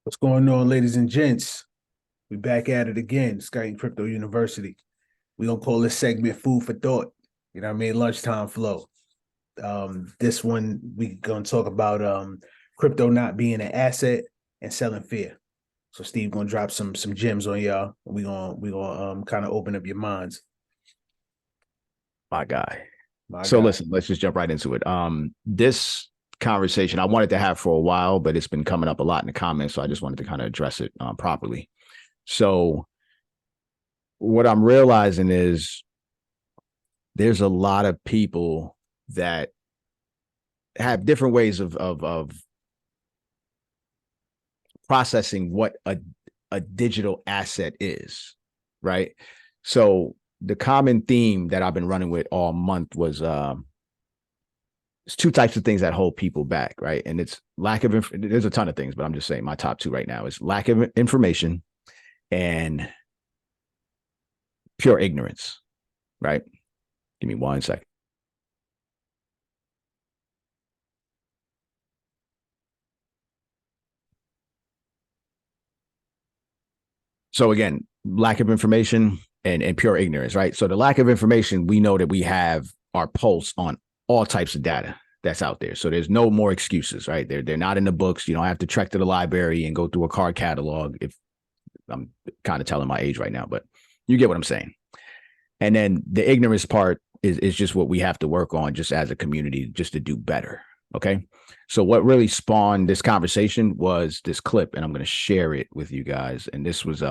What's going on, ladies and gents? We back at it again, Skyton Crypto University. We gonna call this segment "Food for Thought." You know what I mean? Lunchtime flow. This one we gonna talk about crypto not being an asset and selling fear. So Steve gonna drop some gems on y'all. We gonna kind of open up your minds. My guy. My So God. listen, let's just jump right into it. This conversation I wanted to have for a while, but it's been coming up a lot in the comments, so I just wanted to kind of address it properly. So what I'm realizing is there's a lot of people that have different ways of processing what a digital asset is, right? So the common theme that I've been running with all month was it's two types of things that hold people back, right? And it's lack of there's a ton of things, but I'm just saying my top two right now is lack of information and pure ignorance, right? Give me 1 second. So again, lack of information and pure ignorance, right? So the lack of information, we know that we have our pulse on all types of data that's out there. So there's no more excuses, right? They're not in the books. You don't have to trek to the library and go through a card catalog. If I'm kind of telling my age right now, but you get what I'm saying. And then the ignorance part is just what we have to work on just as a community, just to do better. Okay. So what really spawned this conversation was this clip, and I'm going to share it with you guys. And this was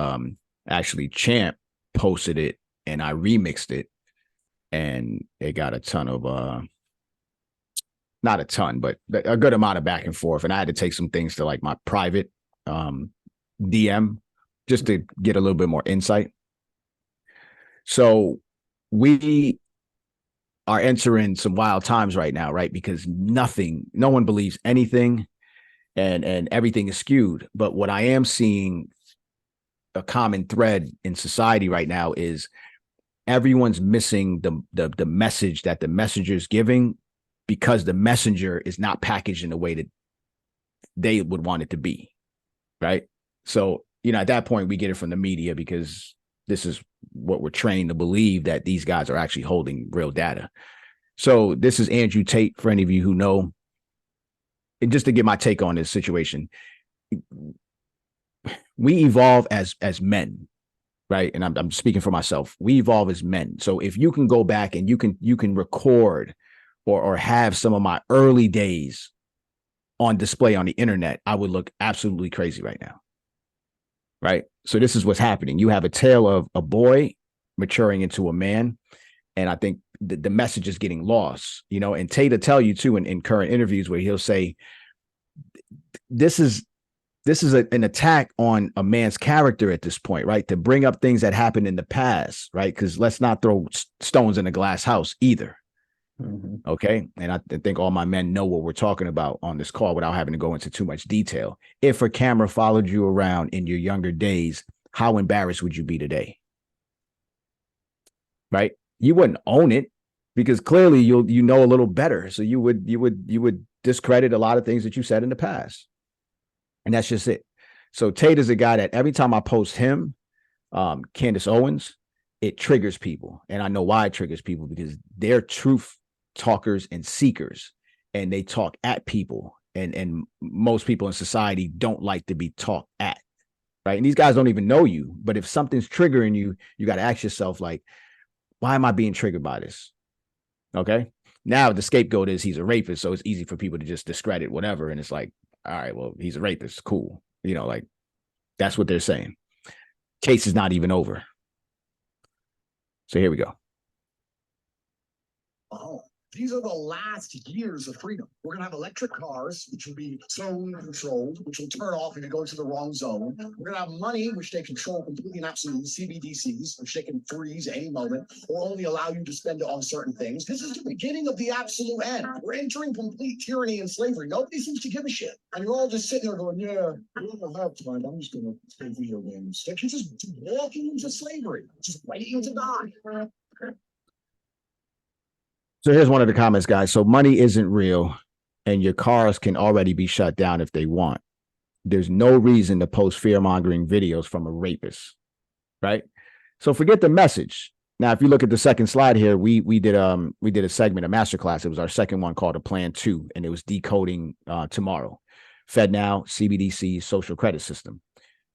actually Champ posted it and I remixed it, and it got a ton of not a ton, but a good amount of back and forth. And I had to take some things to like my private DM just to get a little bit more insight. So we are entering some wild times right now, right? Because no one believes anything, and everything is skewed. But what I am seeing, a common thread in society right now, is everyone's missing the message that the messenger is giving, because the messenger is not packaged in the way that they would want it to be, right? So, at that point, we get it from the media because this is what we're trained to believe, that these guys are actually holding real data. So this is Andrew Tate, for any of you who know. And just to get my take on this situation, we evolve as men, right? And I'm speaking for myself. We evolve as men. So if you can go back and you can record or have some of my early days on display on the internet, I would look absolutely crazy right now. Right. So this is what's happening. You have a tale of a boy maturing into a man. And I think the message is getting lost, and Tate will tell you too in current interviews where he'll say, this is an attack on a man's character at this point, right? To bring up things that happened in the past, right? Because let's not throw stones in a glass house either. Mm-hmm. Okay. And I think all my men know what we're talking about on this call without having to go into too much detail. If a camera followed you around in your younger days, how embarrassed would you be today? Right? You wouldn't own it, because clearly you know a little better. So you would discredit a lot of things that you said in the past. And that's just it. So Tate is a guy that every time I post him, Candace Owens, it triggers people. And I know why it triggers people, because they're truth talkers and seekers, and they talk at people. And most people in society don't like to be talked at, right? And these guys don't even know you. But if something's triggering you, you got to ask yourself, like, why am I being triggered by this? Okay. Now the scapegoat is he's a rapist. So it's easy for people to just discredit whatever. And it's like, all right, well, he's a rapist. Cool. Like, that's what they're saying. Case is not even over. So here we go. Oh, these are the last years of freedom. We're going to have electric cars, which will be zone controlled, which will turn off if you go into the wrong zone. We're going to have money, which they control completely and absolutely, CBDCs, which they can freeze at any moment or only allow you to spend it on certain things. This is the beginning of the absolute end. We're entering complete tyranny and slavery. Nobody seems to give a shit. And you're all just sitting there going, yeah, we don't have time. I'm just going to play video games. Like, you're just walking into slavery, just waiting to die. So here's one of the comments, guys. So money isn't real, and your cars can already be shut down if they want. There's no reason to post fear-mongering videos from a rapist, right? So forget the message. Now, if you look at the second slide here, we did a segment, a masterclass. It was our second one called a Plan 2, and it was decoding tomorrow. FedNow, CBDC, social credit system.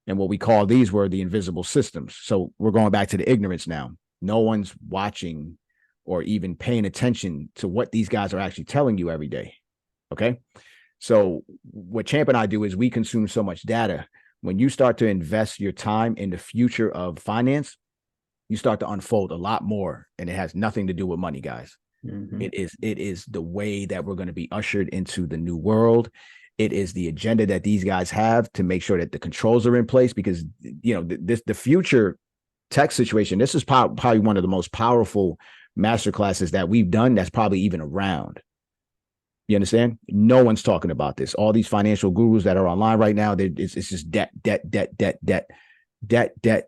And what we call these were the invisible systems. So we're going back to the ignorance now. No one's watching or even paying attention to what these guys are actually telling you every day. Okay. So what Champ and I do is we consume so much data. When you start to invest your time in the future of finance, you start to unfold a lot more, and it has nothing to do with money, guys. Mhm. It is the way that we're going to be ushered into the new world. It is the agenda that these guys have to make sure that the controls are in place, because the future tech situation. This is probably one of the most powerful masterclasses that we've done. That's probably even around. You understand? No one's talking about this. All these financial gurus that are online right now, it's just debt,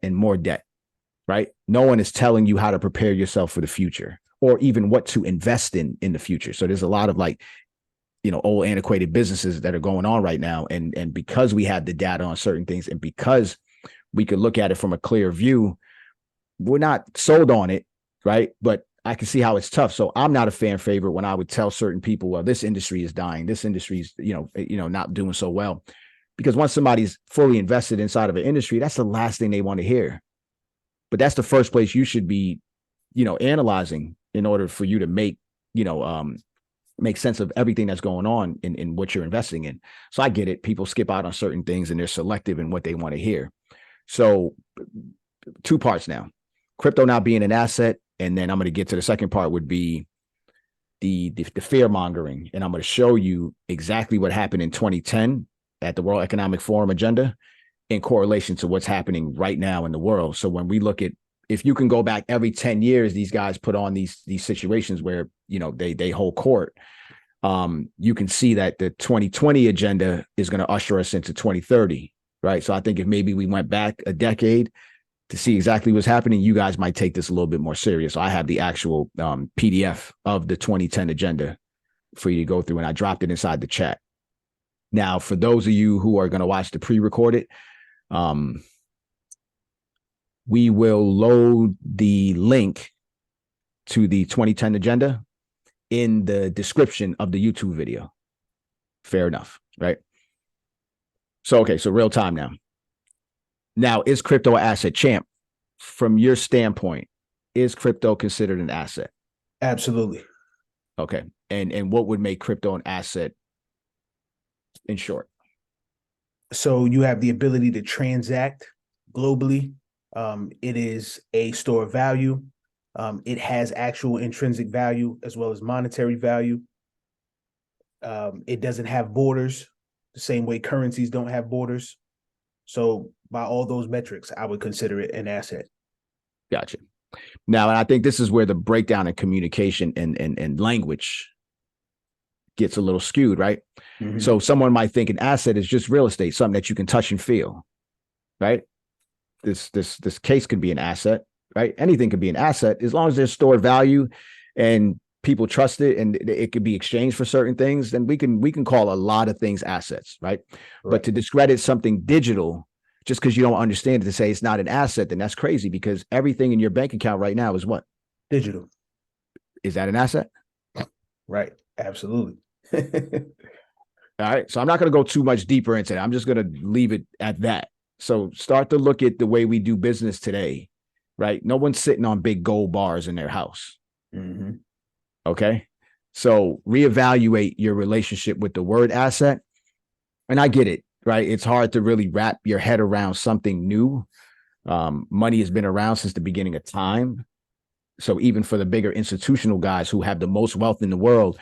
and more debt. Right? No one is telling you how to prepare yourself for the future, or even what to invest in the future. So there's a lot of old antiquated businesses that are going on right now. And because we have the data on certain things, and because we could look at it from a clear view, we're not sold on it. Right. But I can see how it's tough. So I'm not a fan favorite when I would tell certain people, well, this industry is dying. This industry is, not doing so well, because once somebody's fully invested inside of an industry, that's the last thing they want to hear. But that's the first place you should be, analyzing in order for you to make sense of everything that's going on in what you're investing in. So I get it. People skip out on certain things, and they're selective in what they want to hear. So 2 parts now: crypto not being an asset. And then I'm going to get to the second part, would be the fear mongering. And I'm going to show you exactly what happened in 2010 at the World Economic Forum agenda in correlation to what's happening right now in the world. So when we look at, if you can go back every 10 years, these guys put on these situations where, they hold court. You can see that the 2020 agenda is going to usher us into 2030. Right. So I think if maybe we went back a decade to see exactly what's happening, you guys might take this a little bit more serious. So I have the actual PDF of the 2010 agenda for you to go through, and I dropped it inside the chat. Now, for those of you who are going to watch the pre-recorded, we will load the link to the 2010 agenda in the description of the YouTube video. Fair enough, right? So, okay, so real time now. Now, is crypto an asset? Champ, from your standpoint, is crypto considered an asset? Absolutely. Okay. And what would make crypto an asset in short? So you have the ability to transact globally. It is a store of value. It has actual intrinsic value as well as monetary value. It doesn't have borders, the same way currencies don't have borders. So by all those metrics, I would consider it an asset. Gotcha. Now, and I think this is where the breakdown in communication and language gets a little skewed, right? Mm-hmm. So someone might think an asset is just real estate, something that you can touch and feel, right? This case can be an asset, right? Anything can be an asset as long as there's stored value and people trust it, and it could be exchanged for certain things. Then we can call a lot of things assets, right? But to discredit something digital just because you don't understand it, to say it's not an asset, then that's crazy, because everything in your bank account right now is what? Digital. Is that an asset? Right. Absolutely. All right. So I'm not going to go too much deeper into that. I'm just going to leave it at that. So start to look at the way we do business today, right? No one's sitting on big gold bars in their house. Mm-hmm. Okay. So reevaluate your relationship with the word asset. And I get it, right? It's hard to really wrap your head around something new. Money has been around since the beginning of time. So even for the bigger institutional guys who have the most wealth in the world,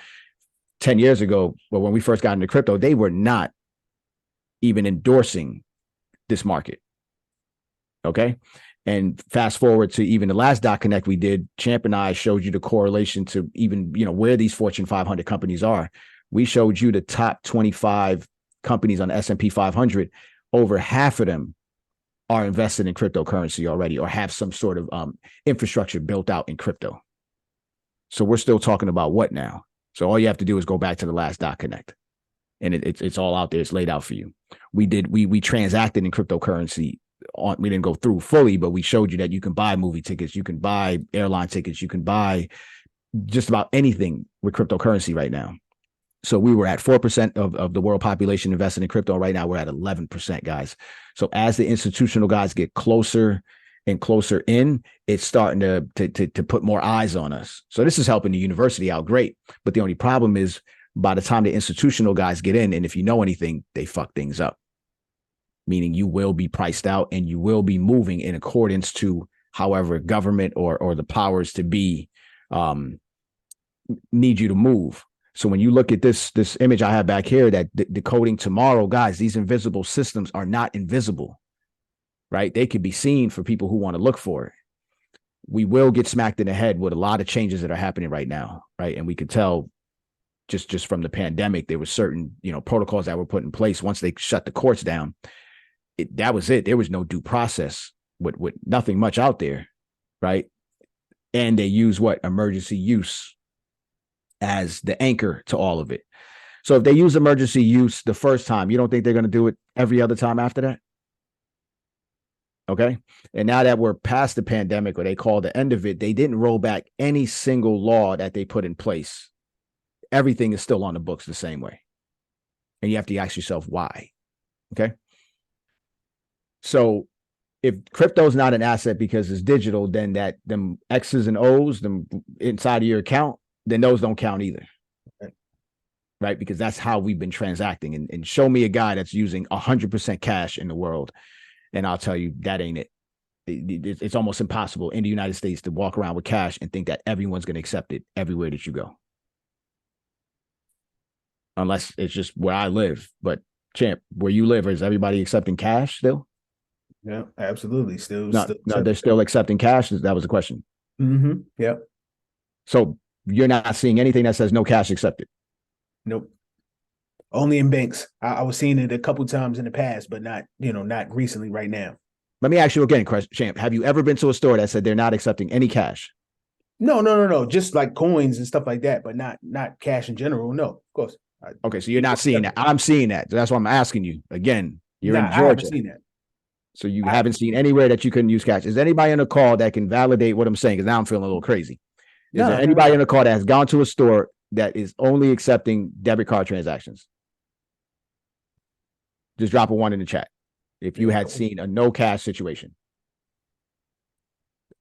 10 years ago, well, when we first got into crypto, they were not even endorsing this market. Okay. And fast forward to even the last dot connect we did, Champ and I showed you the correlation to even, where these Fortune 500 companies are. We showed you the top 25 companies on the S&P 500. Over half of them are invested in cryptocurrency already, or have some sort of infrastructure built out in crypto. So we're still talking about what now? So all you have to do is go back to the last dot connect, and it's all out there. It's laid out for you. We transacted in cryptocurrency. We didn't go through fully, but we showed you that you can buy movie tickets, you can buy airline tickets, you can buy just about anything with cryptocurrency right now. So we were at 4% of the world population invested in crypto. Right now, we're at 11%, guys. So as the institutional guys get closer and closer in, it's starting to put more eyes on us. So this is helping the university out great. But the only problem is by the time the institutional guys get in, and if you know anything, they fuck things up. Meaning you will be priced out and you will be moving in accordance to however government or the powers to be need you to move. So when you look at this image I have back here, that decoding tomorrow, guys, these invisible systems are not invisible, right? They could be seen for people who want to look for it. We will get smacked in the head with a lot of changes that are happening right now, right? And we could tell just from the pandemic, there were certain, protocols that were put in place once they shut the courts down. That was it. There was no due process with nothing much out there, right? And they use emergency use as the anchor to all of it. So if they use emergency use the first time, you don't think they're going to do it every other time after that? Okay. And now that we're past the pandemic, or they call the end of it, they didn't roll back any single law that they put in place. Everything is still on the books the same way. And you have to ask yourself why. Okay. So if crypto is not an asset because it's digital, then them X's and O's, them inside of your account, then those don't count either. Okay. Right? Because that's how we've been transacting. And show me a guy that's using 100% cash in the world, and I'll tell you that ain't it. It's almost impossible in the United States to walk around with cash and think that everyone's going to accept it everywhere that you go. Unless it's just where I live. But Champ, where you live, is everybody accepting cash still? Yeah, absolutely. Still, they're still accepting cash. That was the question. Mm-hmm. Yeah. So you're not seeing anything that says no cash accepted? Nope. Only in banks. I was seeing it a couple times in the past, but not recently right now. Let me ask you again, Champ. Have you ever been to a store that said they're not accepting any cash? No. Just like coins and stuff like that, but not cash in general. No, of course. Okay, so you're not seeing that. I'm seeing that. That's why I'm asking you. Again, you're in Georgia. I haven't seen that. So you haven't seen anywhere that you couldn't use cash. Is anybody on the call that can validate what I'm saying? Because now I'm feeling a little crazy. Is there anybody on the call that has gone to a store that is only accepting debit card transactions? Just drop a 1 in the chat if you had seen a no cash situation.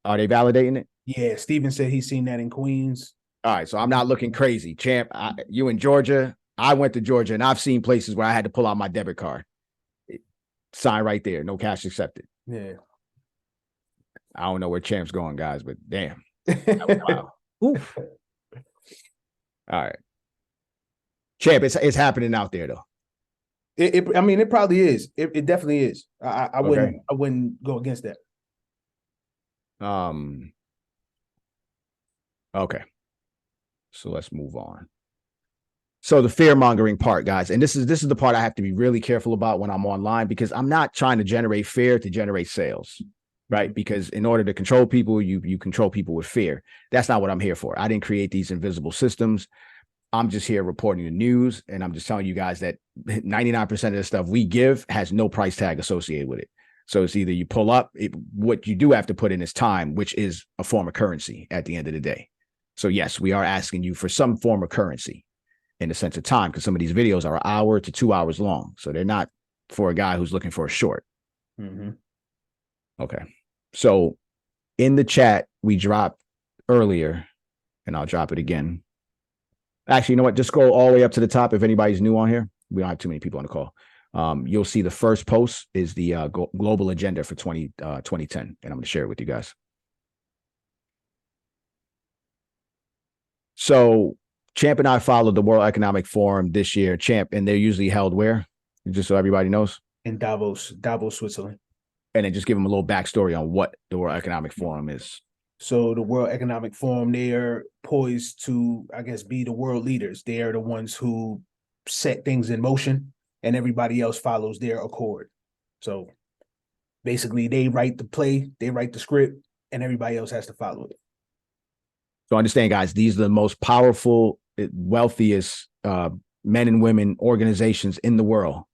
Are they validating it? Yeah, Steven said he's seen that in Queens. All right, so I'm not looking crazy. Champ, you in Georgia. I went to Georgia, and I've seen places where I had to pull out my debit card. Sign right there, no cash accepted. Yeah. I don't know where Champ's going, guys, but damn. Wow. Oof. All right. Champ, it's happening out there, though. It probably is. It definitely is. I wouldn't go against that. Okay. So let's move on. So the fear mongering part, guys, and this is the part I have to be really careful about when I'm online, because I'm not trying to generate fear to generate sales, right? Because in order to control people, you control people with fear. That's not what I'm here for. I didn't create these invisible systems. I'm just here reporting the news, and I'm just telling you guys that 99% of the stuff we give has no price tag associated with it. So it's either you pull up, what you do have to put in is time, which is a form of currency at the end of the day. So yes, we are asking you for some form of currency in the sense of time, because some of these videos are an hour to 2 hours long. So they're not for a guy who's looking for a short. Mm-hmm. Okay. So in the chat, we dropped earlier, and I'll drop it again. Actually, you know what? Just scroll all the way up to the top. If anybody's new on here, we don't have too many people on the call. You'll see the first post is the global agenda for 2010. And I'm going to share it with you guys. So Champ and I followed the World Economic Forum this year. Champ, and they're usually held where? Just so everybody knows. In Davos, Switzerland. And then just give them a little backstory on what the World Economic Forum is. So the World Economic Forum, they are poised to, I guess, be the world leaders. They are the ones who set things in motion, and everybody else follows their accord. So basically, they write the play, they write the script, and everybody else has to follow it. So understand, guys, these are the most powerful, wealthiest men and women, organizations in the world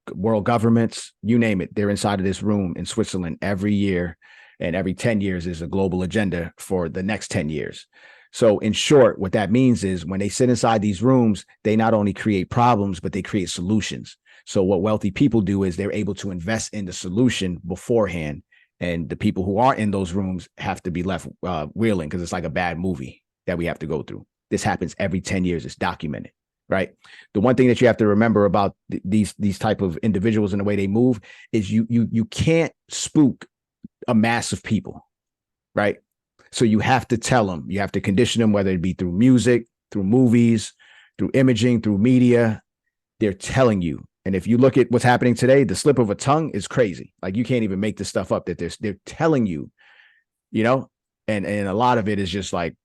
governments, you name it, they're inside of this room in Switzerland every year. And every 10 years is a global agenda for the next 10 years. So in short, what that means is when they sit inside these rooms, they not only create problems, but they create solutions. So what wealthy people do is they're able to invest in the solution beforehand. And the people who aren't in those rooms have to be left reeling, because it's like a bad movie that we have to go through. This happens every 10 years. It's documented, right? The one thing that you have to remember about these type of individuals and the way they move is you can't spook a mass of people, right? So you have to tell them, you have to condition them, whether it be through music, through movies, through imaging, through media. They're telling you. And if you look at what's happening today, the slip of a tongue is crazy. Like, you can't even make this stuff up that they're telling you, you know, and a lot of it is just like,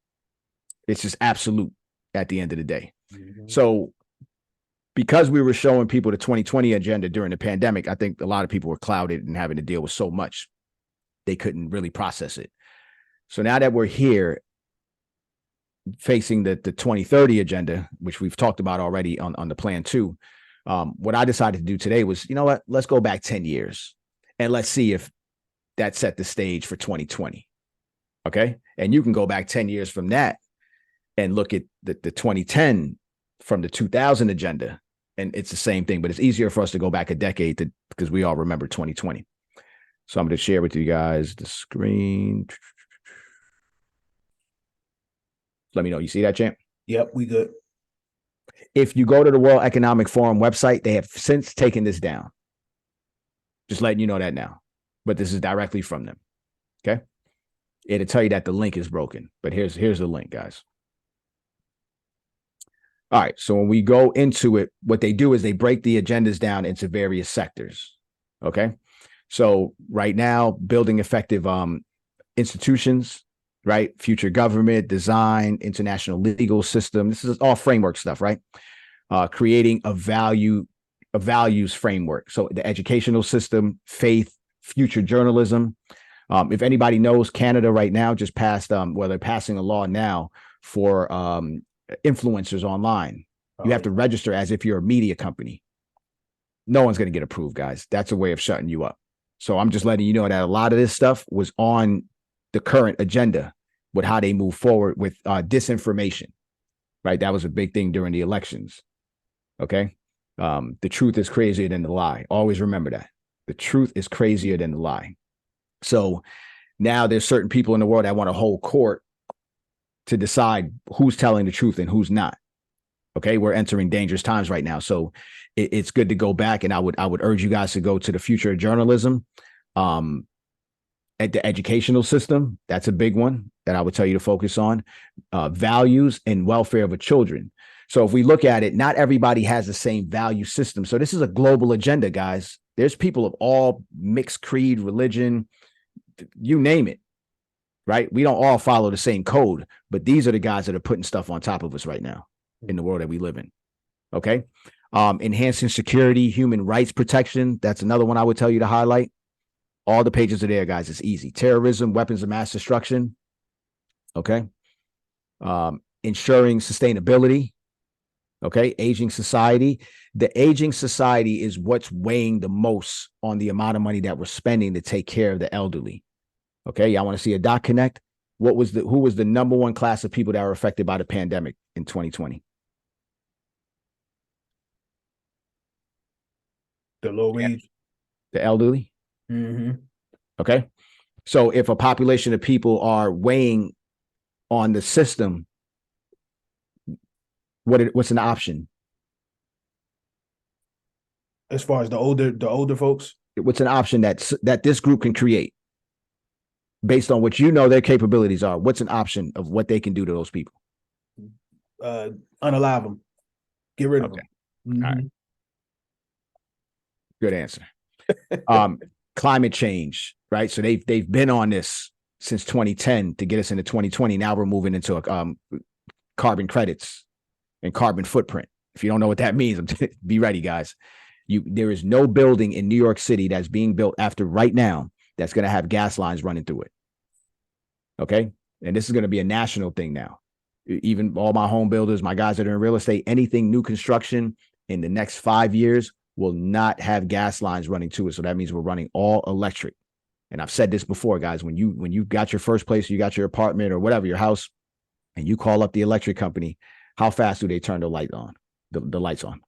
it's just absolute at the end of the day. Mm-hmm. So because we were showing people the 2020 agenda during the pandemic, I think a lot of people were clouded and having to deal with so much, they couldn't really process it. So now that we're here facing the 2030 agenda, which we've talked about already on the plan 2, what I decided to do today was, you know what, let's go back 10 years and let's see if that set the stage for 2020. Okay. And you can go back 10 years from that and look at the 2010 from the 2000 agenda. And it's the same thing, but it's easier for us to go back a decade because we all remember 2020. So I'm going to share with you guys the screen. Let me know. You see that, champ? Yep, we good. If you go to the World Economic Forum website, they have since taken this down. Just letting you know that now. But this is directly from them. Okay. It'll tell you that the link is broken. But here's the link, guys. All right. So when we go into it, what they do is they break the agendas down into various sectors. Okay. So right now, building effective institutions, right? Future government, design, international legal system. This is all framework stuff, right? Creating a values framework. So the educational system, faith, future journalism. If anybody knows, Canada right now just passed, they're passing a law now for influencers online. You have to register as if you're a media company. No one's going to get approved, guys. That's a way of shutting you up. So I'm just letting you know that a lot of this stuff was on the current agenda with how they move forward with disinformation, right? That was a big thing during the elections. Okay. The truth is crazier than the lie. Always remember that. The truth is crazier than the lie. So now there's certain people in the world that want to hold court to decide who's telling the truth and who's not. Okay. We're entering dangerous times right now. So it's good to go back. And I would urge you guys to go to the future of journalism, at the educational system. That's a big one that I would tell you to focus on, values and welfare of the children. So if we look at it, not everybody has the same value system. So this is a global agenda, guys. There's people of all mixed creed, religion, you name it, right? We don't all follow the same code, but these are the guys that are putting stuff on top of us right now in the world that we live in. Okay. Enhancing security, human rights protection. That's another one I would tell you to highlight. All the pages are there, guys. It's easy. Terrorism, weapons of mass destruction. Okay. Ensuring sustainability. Okay. Aging society. The aging society is what's weighing the most on the amount of money that we're spending to take care of the elderly. Okay. Y'all want to see a dot connect? Who was the number one class of people that were affected by the pandemic in 2020? The low wage. The elderly. Mm-hmm. Okay. So if a population of people are weighing on the system, what's an option? As far as the older folks, what's an option that this group can create based on what you know their capabilities are? What's an option of what they can do to those people? Unalive them. Get rid of them. Mm-hmm. All right. Good answer. Climate change, right? So they've been on this since 2010 to get us into 2020. Now we're moving into carbon credits and carbon footprint. If you don't know what that means, be ready, guys. There is no building in New York City that's being built after right now that's going to have gas lines running through it. Okay. And this is going to be a national thing now. Even all my home builders, my guys that are in real estate, anything new construction, in the next 5 years will not have gas lines running to it. So that means we're running all electric. And I've said this before, guys, when you got your first place, you got your apartment or whatever, your house, and you call up the electric company, how fast do they turn the light on, the lights on?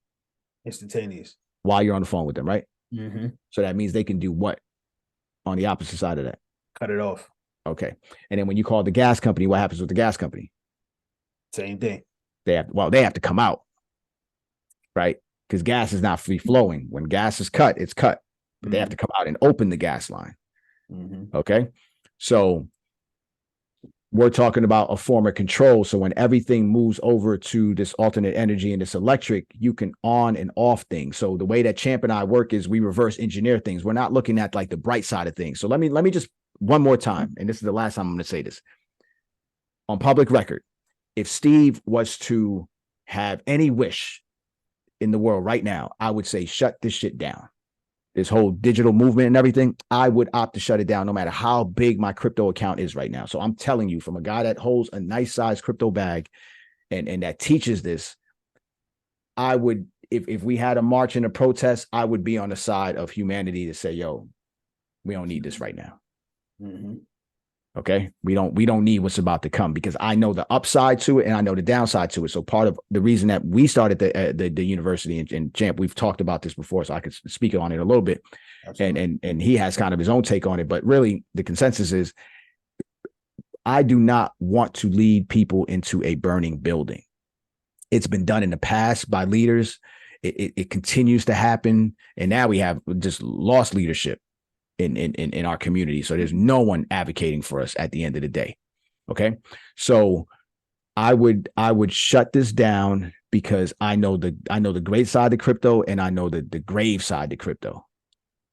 Instantaneous. While you're on the phone with them, right? Mm-hmm. So that means they can do what on the opposite side of that? Cut it off. Okay. And then when you call the gas company, what happens with the gas company? Same thing. They have to come out, right? Because gas is not free flowing. When gas is cut, it's cut. But they have to come out and open the gas line. Mm-hmm. Okay. So we're talking about a form of control. So when everything moves over to this alternate energy and this electric, you can on and off things. So the way that Champ and I work is we reverse engineer things. We're not looking at like the bright side of things. So let me just one more time, and this is the last time I'm going to say this on public record. If Steve was to have any wish in the world right now, I would say shut this shit down. This whole digital movement and everything, I would opt to shut it down no matter how big my crypto account is right now. So I'm telling you, from a guy that holds a nice size crypto bag and that teaches this, I would, if we had a march and a protest, I would be on the side of humanity to say, yo, we don't need this right now. Mm-hmm. Okay. We don't need what's about to come, because I know the upside to it and I know the downside to it. So part of the reason that we started the university, and Champ, we've talked about this before, so I could speak on it a little bit. And he has kind of his own take on it, but really the consensus is I do not want to lead people into a burning building. It's been done in the past by leaders. It continues to happen. And now we have just lost leadership in our community. So there's no one advocating for us at the end of the day. Okay. So I would shut this down because I know the great side of crypto and I know the grave side of crypto.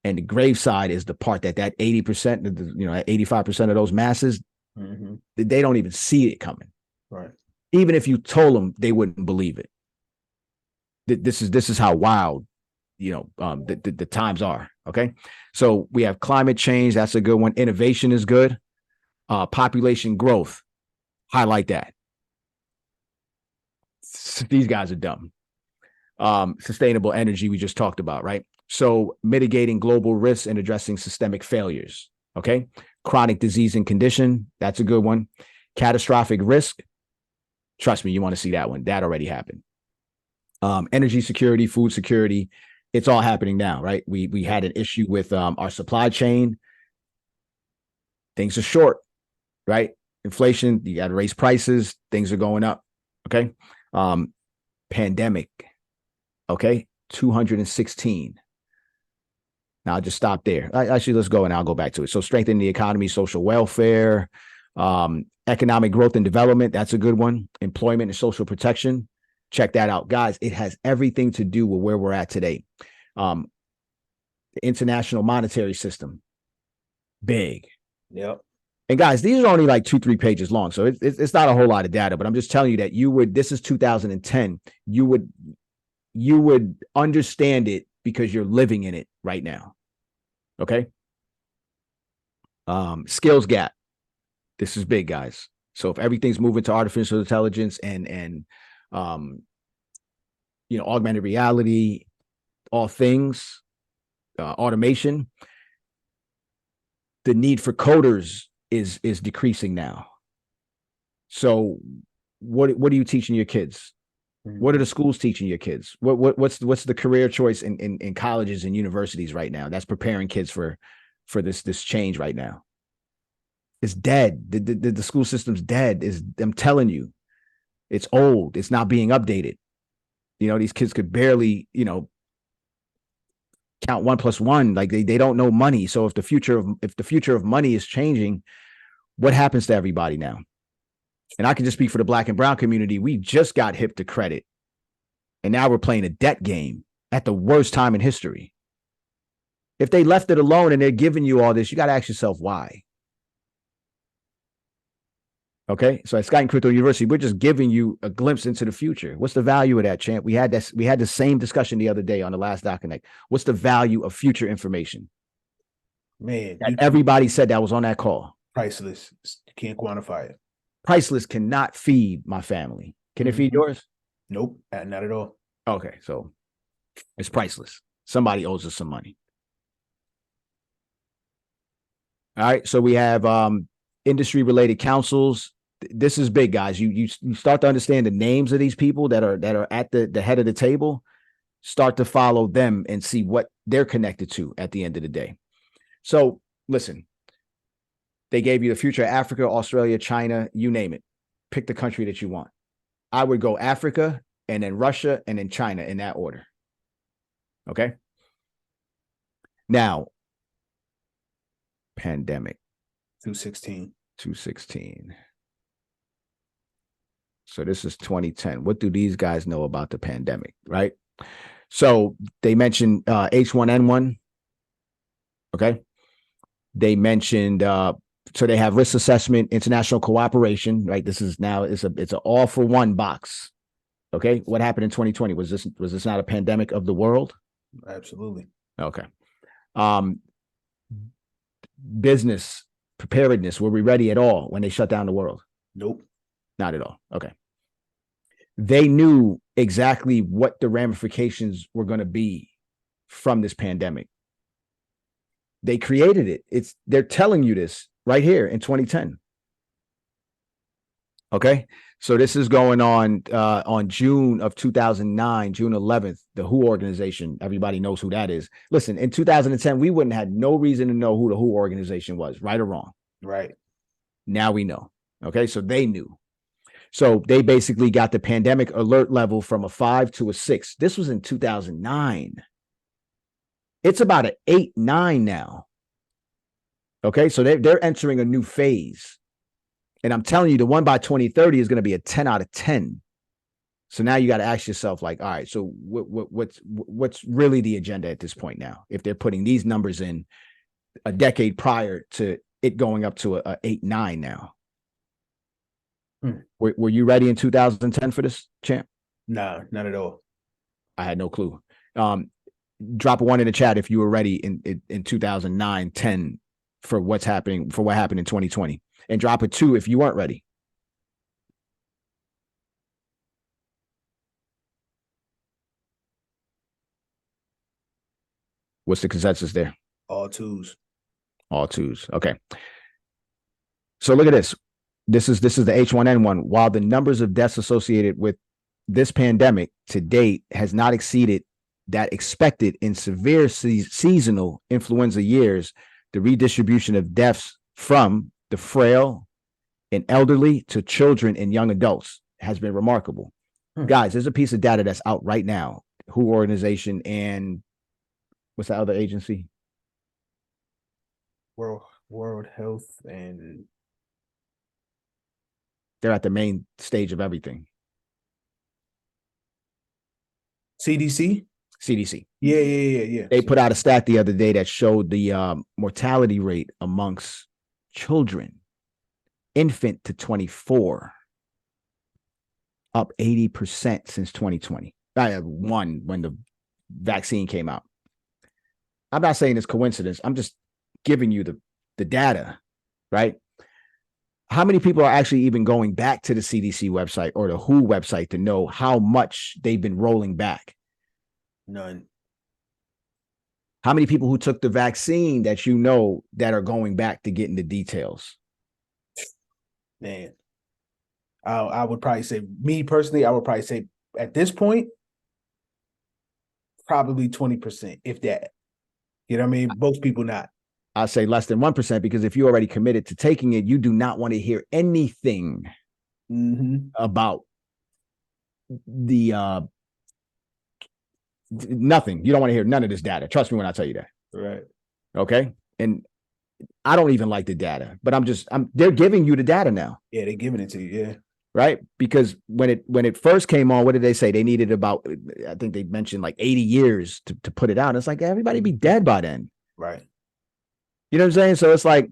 And the grave side is the part that 80%, 85% of those masses, they don't even see it coming. Right. Even if you told them, they wouldn't believe it. This is how wild, the times are. Okay. So we have climate change. That's a good one. Innovation is good. Population growth. Highlight that. These guys are dumb. Sustainable energy, we just talked about, right? So mitigating global risks and addressing systemic failures. Okay. Chronic disease and condition. That's a good one. Catastrophic risk. Trust me, you want to see that one. That already happened. Energy security, food security. It's all happening now, right? We had an issue with our supply chain. Things are short, right? Inflation, you got to raise prices. Things are going up. Okay. Pandemic. Okay. 216. Now I'll just stop there. Actually, let's go and I'll go back to it. So strengthening the economy, social welfare, economic growth and development. That's a good one. Employment and social protection. Check that out, guys. It has everything to do with where we're at today. The international monetary system, big. Yep. And guys, these are only like 2-3 pages long, so it's not a whole lot of data. But I'm just telling you that this is 2010. You would understand it because you're living in it right now. Okay. Skills gap. This is big, guys. So if everything's moving to artificial intelligence and augmented reality, all things, automation, the need for coders is decreasing now. So what are you teaching your kids? What are the schools teaching your kids? What's the career choice in colleges and universities right now that's preparing kids for this change right now? It's dead. The school system's dead. I'm telling you, it's old. It's not being updated. These kids could barely, count 1 + 1. Like they don't know money. So if the future of money is changing, what happens to everybody now? And I can just speak for the Black and brown community. We just got hip to credit. And now we're playing a debt game at the worst time in history. If they left it alone and they're giving you all this, you got to ask yourself why. Okay. So at Skyton Crypto University, we're just giving you a glimpse into the future. What's the value of that, Champ? We had the same discussion the other day on the last Doc Connect. What's the value of future information? Man, everybody said that was on that call. Priceless. You can't quantify it. Priceless cannot feed my family. Can it feed yours? Nope, not at all. Okay, so It's priceless. Somebody owes us some money. All right. So we have industry related counsels. This is big, guys. You start to understand the names of these people that are at the head of the table. Start to follow them and see what they're connected to at the end of the day. So listen, they gave you the future of Africa, Australia, China, you name it. Pick the country that you want. I would go Africa and then Russia and then China in that order. Okay. Now, pandemic. 216. So this is 2010. What do these guys know about the pandemic, right? So they mentioned H1N1. Okay. They mentioned so they have risk assessment, international cooperation, right? This is now it's an all for one box. Okay. What happened in 2020? Was this not a pandemic of the world? Absolutely. Okay. Business preparedness. Were we ready at all when they shut down the world? Nope. Not at all. Okay. They knew exactly what the ramifications were going to be from this pandemic. They created it. They're telling you this right here in 2010. Okay. So this is going on June of 2009, June 11th, the WHO organization. Everybody knows who that is. Listen, in 2010, we wouldn't have no reason to know who the WHO organization was, right or wrong. Right. Now we know. Okay. So they knew. So they basically got the pandemic alert level from a 5 to a 6. This was in 2009. It's about an 8, 9 now. Okay. So they're entering a new phase. And I'm telling you, the one by 2030 is going to be a 10 out of 10. So now you got to ask yourself, like, all right, so what's really the agenda at this point now? If they're putting these numbers in a decade prior to it going up to a 8, 9 now. Were you ready in 2010 for this, champ? Nah, not at all. I had no clue. Drop a 1 in the chat if you were ready in 2009, 10 for what happened in 2020. And drop a 2 if you weren't ready. What's the consensus there? All twos. All twos. Okay. So look at this. This is the H1N1. While the numbers of deaths associated with this pandemic to date has not exceeded that expected in severe seasonal influenza years, the redistribution of deaths from the frail and elderly to children and young adults has been remarkable. Guys, there's a piece of data that's out right now. WHO organization and what's the other agency? World Health, and they're at the main stage of everything. CDC? CDC. Yeah. They put out a stat the other day that showed the mortality rate amongst children, infant to 24, up 80% since 2020. When the vaccine came out. I'm not saying it's coincidence. I'm just giving you the data, right? How many people are actually even going back to the CDC website or the WHO website to know how much they've been rolling back? None. How many people who took the vaccine that you know that are going back to getting the details? Man, I would probably say, me personally, I would probably say at this point, probably 20%, if that. You know what I mean? Most people not. I'll say less than 1%, because if you already committed to taking it, you do not want to hear anything about the nothing. You don't want to hear none of this data. Trust me when I tell you that. Right. Okay. And I don't even like the data, but they're giving you the data now. Yeah, they're giving it to you. Yeah. Right. Because when it first came on, what did they say? They needed about, I think they mentioned like 80 years to put it out. It's like everybody be dead by then. Right. You know what I'm saying? So it's like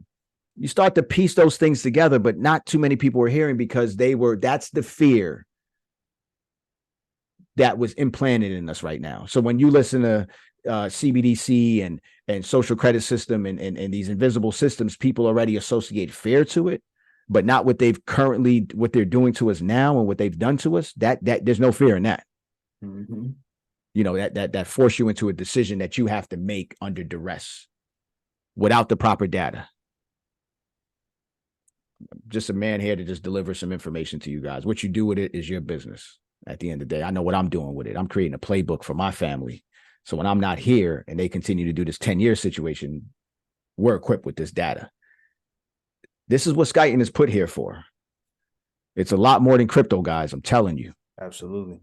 you start to piece those things together, but not too many people were hearing, because that's the fear that was implanted in us right now. So when you listen to CBDC and social credit system and these invisible systems, people already associate fear to it, but not what they're doing to us now and what they've done to us. That there's no fear in that. you know, that force you into a decision that you have to make under duress without the proper data. Just a man here to just deliver some information to you guys. What you do with it is your business. At the end of the day, I know what I'm doing with it. I'm creating a playbook for my family. So when I'm not here and they continue to do this 10-year situation, we're equipped with this data. This is what Skyton is put here for. It's a lot more than crypto, guys. I'm telling you. Absolutely.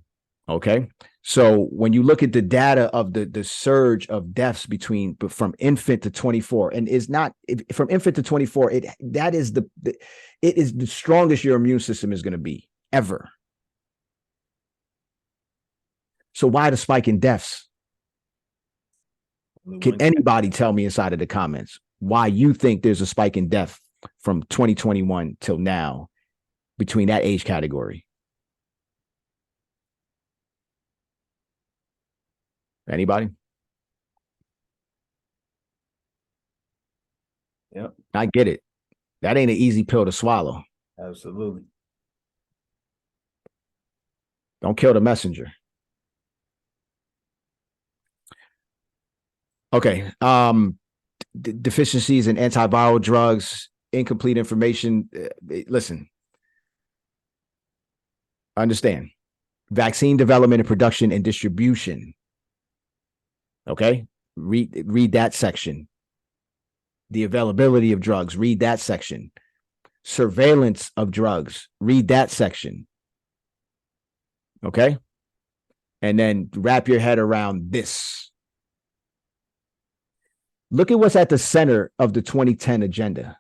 Okay. So when you look at the data of the surge of deaths from infant to 24, and is not from infant to 24, it is the strongest your immune system is going to be ever. So why the spike in deaths? Can anybody tell me inside of the comments why you think there's a spike in death from 2021 till now between that age category? Anybody? Yep. I get it. That ain't an easy pill to swallow. Absolutely. Don't kill the messenger. Okay. Deficiencies in antiviral drugs, incomplete information. Listen, understand. Vaccine development and production and distribution. Okay. Read that section. The availability of drugs. Read that section. Surveillance of drugs. Read that section. Okay. And then wrap your head around this. Look at what's at the center of the 2010 agenda.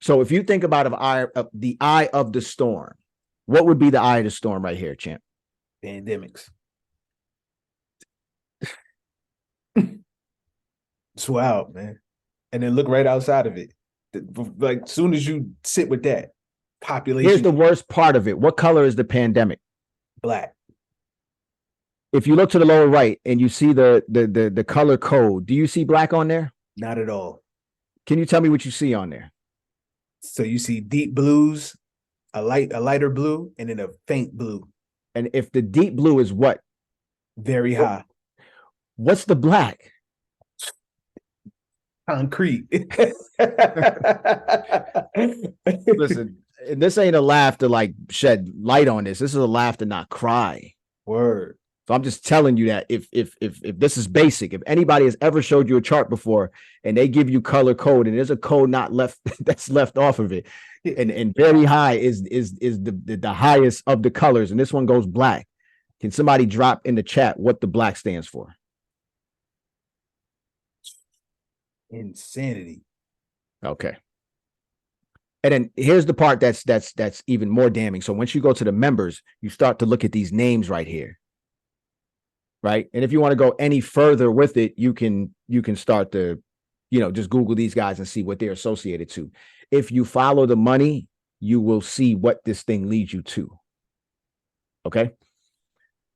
So if you think about the eye of the storm, what would be the eye of the storm right here, champ? Pandemics. It's wild, man. And then look right outside of it. Like, soon as you sit with that, population. Here's the worst part of it. What color is the pandemic? Black. If you look to the lower right and you see the color code, do you see black on there? Not at all. Can you tell me what you see on there? So you see deep blues, a lighter blue, and then a faint blue. And if the deep blue is what? Very high. What's the black? Concrete. Listen, this ain't a laugh to like shed light on this. This is a laugh to not cry. Word. So I'm just telling you that if this is basic, if anybody has ever showed you a chart before and they give you color code and there's a code not left that's left off of it, and very high is the highest of the colors, and this one goes black. Can somebody drop in the chat what the black stands for? Insanity. Okay. And then here's the part that's even more damning. So once you go to the members, you start to look at these names right here. Right. And if you want to go any further with it, you can start to, just Google these guys and see what they're associated to. If you follow the money, you will see what this thing leads you to. Okay.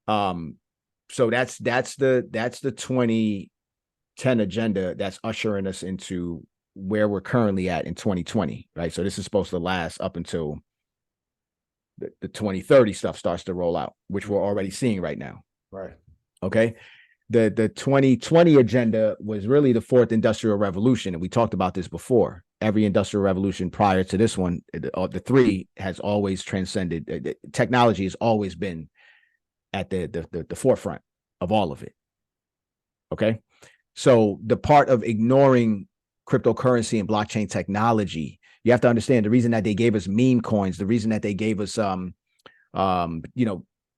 So that's the 2010 agenda that's ushering us into where we're currently at in 2020. Right. So this is supposed to last up until the 2030 stuff starts to roll out, which we're already seeing right now. Right. Okay. The 2020 agenda was really the fourth industrial revolution. And we talked about this before. Every industrial revolution prior to this one, the three has always transcended. Technology has always been at the forefront of all of it. Okay. So the part of ignoring cryptocurrency and blockchain technology, you have to understand the reason that they gave us meme coins, the reason that they gave us,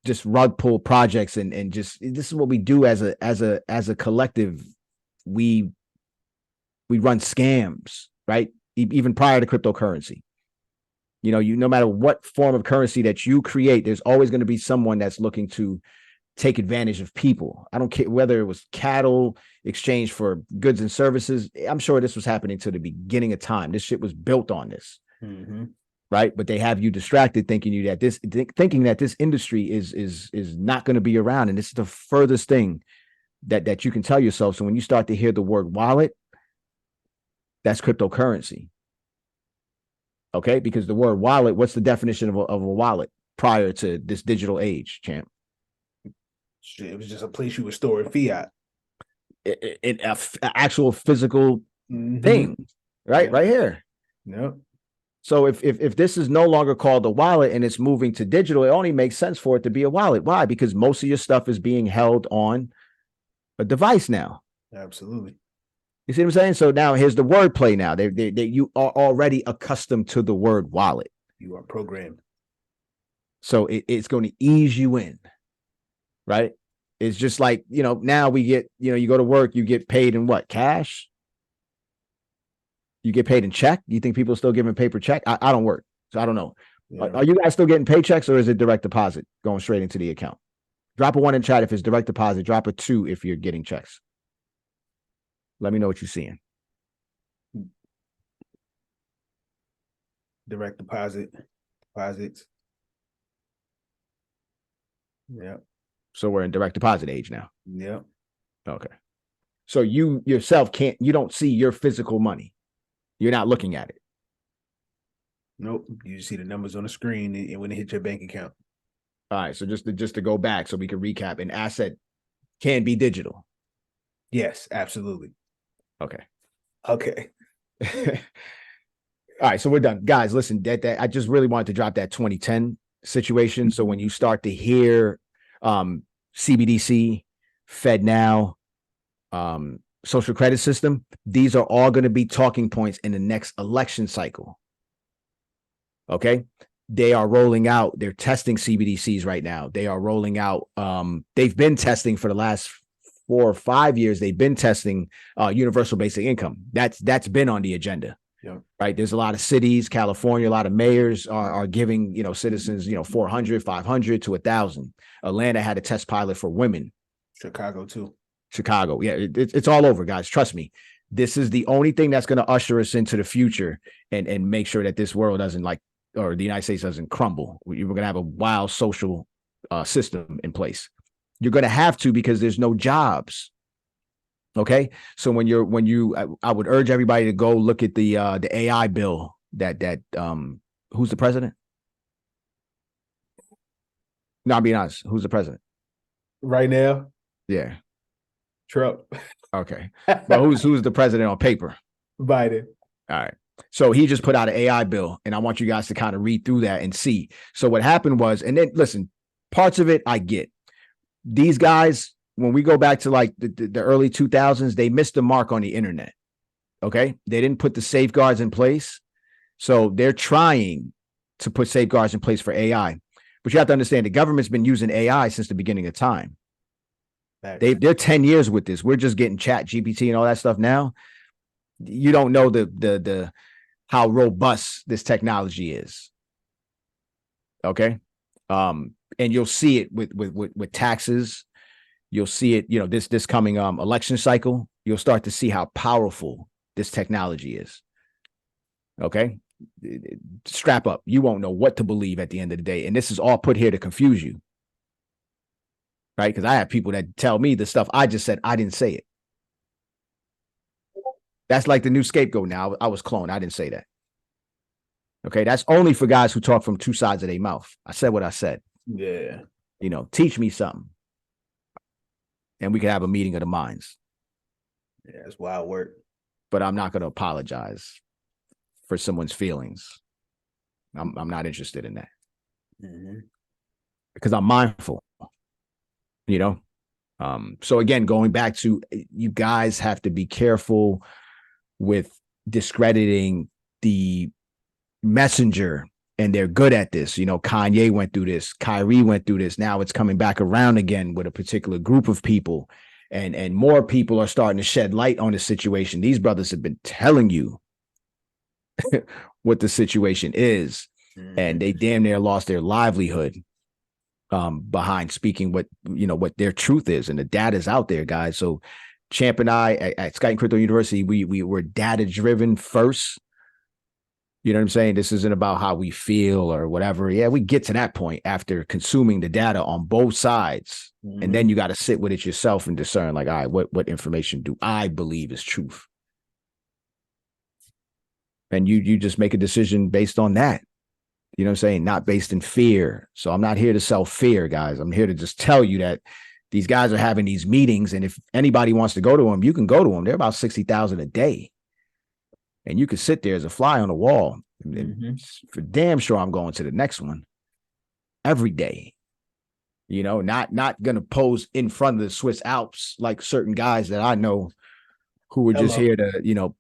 just rug pull projects and just, this is what we do as a collective. We run scams, right? Even prior to cryptocurrency. No matter what form of currency that you create, there's always going to be someone that's looking to take advantage of people. I don't care whether it was cattle exchange for goods and services. I'm sure this was happening to the beginning of time. This shit was built on this. Mm-hmm. Right. But they have you distracted thinking that this industry is not going to be around. And this is the furthest thing that you can tell yourself. So when you start to hear the word wallet, that's cryptocurrency. OK, because the word wallet, what's the definition of a wallet prior to this digital age, champ? Shit, it was just a place you were storing fiat. Actual physical thing, right? Yep. Right here. Yep. So if this is no longer called a wallet and it's moving to digital, it only makes sense for it to be a wallet. Why? Because most of your stuff is being held on a device now. Absolutely. You see what I'm saying? So now here's the wordplay. Now you are already accustomed to the word wallet. You are programmed. So it's going to ease you in, right? It's just like, now we get, you go to work, you get paid in what? Cash? You get paid in check? You think people are still giving paper check? I don't work, so I don't know. Yeah. Are you guys still getting paychecks, or is it direct deposit going straight into the account? Drop a 1 in chat if it's direct deposit. Drop a 2 if you're getting checks. Let me know what you're seeing. Direct deposits. Yeah. So we're in direct deposit age now. Yeah. Okay. So you yourself you don't see your physical money. You're not looking at it. Nope. You just see the numbers on the screen and when it hits your bank account. All right. So just to go back so we can recap, an asset can be digital. Yes, absolutely. Okay. All right. So we're done. Guys, listen, that I just really wanted to drop that 2010 situation. So when you start to hear CBDC, FedNow, social credit system, these are all going to be talking points in the next election cycle. Okay. They are rolling out, they're testing CBDCs right now. They are rolling out, they've been testing for the last 4 or 5 years. They've been testing universal basic income. That's been on the agenda. Yeah. Right. There's a lot of cities, California, a lot of mayors are giving, citizens, 400, 500 to 1,000. Atlanta had a test pilot for women. Chicago too. Chicago. Yeah. It's all over, guys. Trust me. This is the only thing that's going to usher us into the future and make sure that this world doesn't or the United States doesn't crumble. We're going to have a wild social system in place. You're going to have to, because there's no jobs. Okay. So I would urge everybody to go look at the AI bill that who's the president? No, I'm being honest. Who's the president right now? Yeah. Trump. Okay. But who's the president on paper? Biden. All right. So he just put out an AI bill, and I want you guys to kind of read through that and see. So what happened was, and then listen, parts of it I get. These guys, when we go back to the early 2000s, they missed the mark on the internet. Okay. They didn't put the safeguards in place. So they're trying to put safeguards in place for AI. But you have to understand, the government's been using AI since the beginning of time. They're 10 years with this. We're just getting Chat GPT and all that stuff now. You don't know the how robust this technology is. Okay. And you'll see it with taxes. You'll see it, this coming election cycle. You'll start to see how powerful this technology is. Okay. Strap up. You won't know what to believe at the end of the day. And this is all put here to confuse you. Right? Because I have people that tell me the stuff I just said, I didn't say it. That's like the new scapegoat now. I was cloned. I didn't say that. Okay. That's only for guys who talk from two sides of their mouth. I said what I said. Yeah. Teach me something. And we can have a meeting of the minds. Yeah, it's wild work. But I'm not going to apologize for someone's feelings. I'm not interested in that. Mm-hmm. Because I'm mindful. So again, going back to, you guys have to be careful with discrediting the messenger, and they're good at this. Kanye went through this, Kyrie went through this. Now it's coming back around again with a particular group of people, and more people are starting to shed light on the situation. These brothers have been telling you what the situation is, and they damn near lost their livelihood behind speaking what their truth is, and the data is out there, guys. So Champ and I at Skyton Crypto University, we were data driven first. You know what I'm saying? This isn't about how we feel or whatever. Yeah, we get to that point after consuming the data on both sides. Mm-hmm. And then you got to sit with it yourself and discern, all right, what information do I believe is truth? And you just make a decision based on that. You know what I'm saying? Not based in fear. So I'm not here to sell fear, guys. I'm here to just tell you that these guys are having these meetings, and if anybody wants to go to them, you can go to them. They're about 60,000 a day, and you can sit there as a fly on the wall. And for damn sure, I'm going to the next one every day. You know, not gonna pose in front of the Swiss Alps like certain guys that I know who were just here to, you know,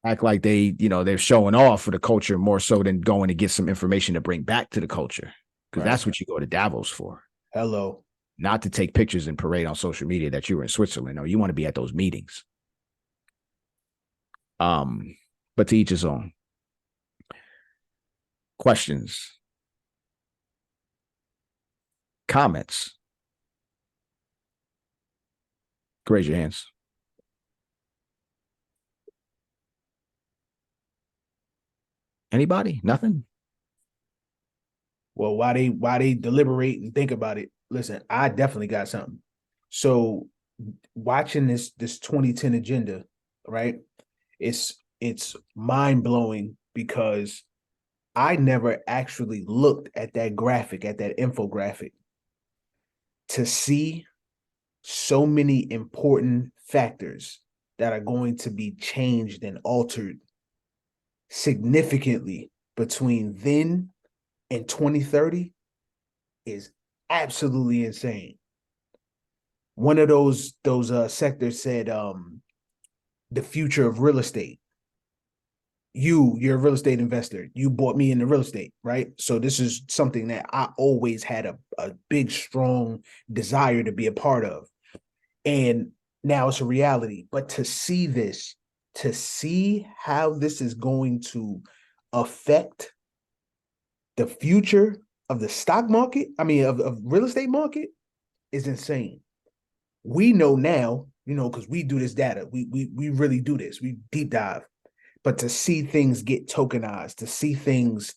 act like they, you know, they're showing off for the culture more so than going to get some information to bring back to the culture, because that's what you go to Davos for. Not to take pictures and parade on social media that you were in Switzerland. No, you want to be at those meetings. But to each his own. Questions, comments, raise your hands. Anybody? Nothing? Well, why they deliberate and think about it? Listen, I definitely got something. So watching this 2010 agenda, right? It's mind-blowing because I never actually looked at that graphic, at that infographic, to see so many important factors that are going to be changed and altered significantly between then and 2030 is absolutely insane. One of those sectors said the future of real estate. You're a real estate investor. You bought me into real estate, right? So this is something that I always had a big, strong desire to be a part of. And now it's a reality. But to see this, to see how this is going to affect the future of the stock market, I mean, of real estate market, is insane. We know now, you know, because we do this data. We really do this. We deep dive. But to see things get tokenized, to see things